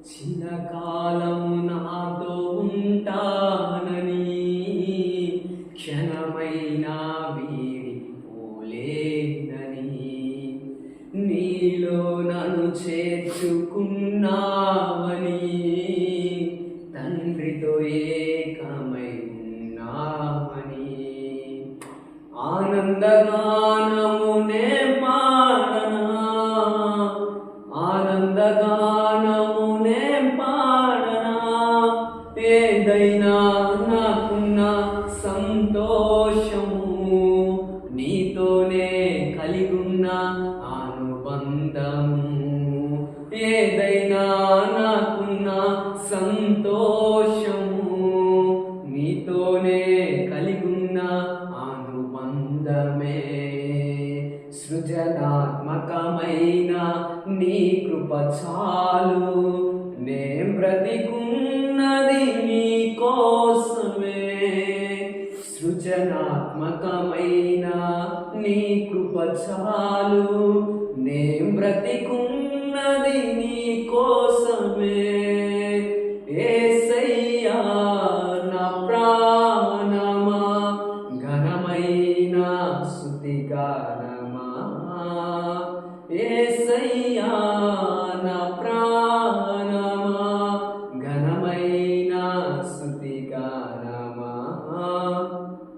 చిరకాలము నాతో ఉంటానని క్షణమైనా వీడిపోలేదని నీలో నన్ను చేర్చుకున్నావని తండ్రితో ఏకమై ఉన్నామని ఆనందగానమునే పాడనా ఆనందగానమునే పాడనా ఏదైనా నాకున్న సంతోషము నీతోనే కలిగున్న అనుబంధము ఏదైనా నాకున్న సంతోషము నీతోనే కలిగున్న అనుబంధమే సృజనాత్మకమైన నీ కృప చాలు నే బ్రతికున్నది నీ కోసమే సృజనాత్మకమైన నీ కృప చాలు నే బ్రతికున్నది నీ కోసమే యేసయ్యా నా ప్రాణమా ఘనమైన స్తుతి గానమా యేసయ్యా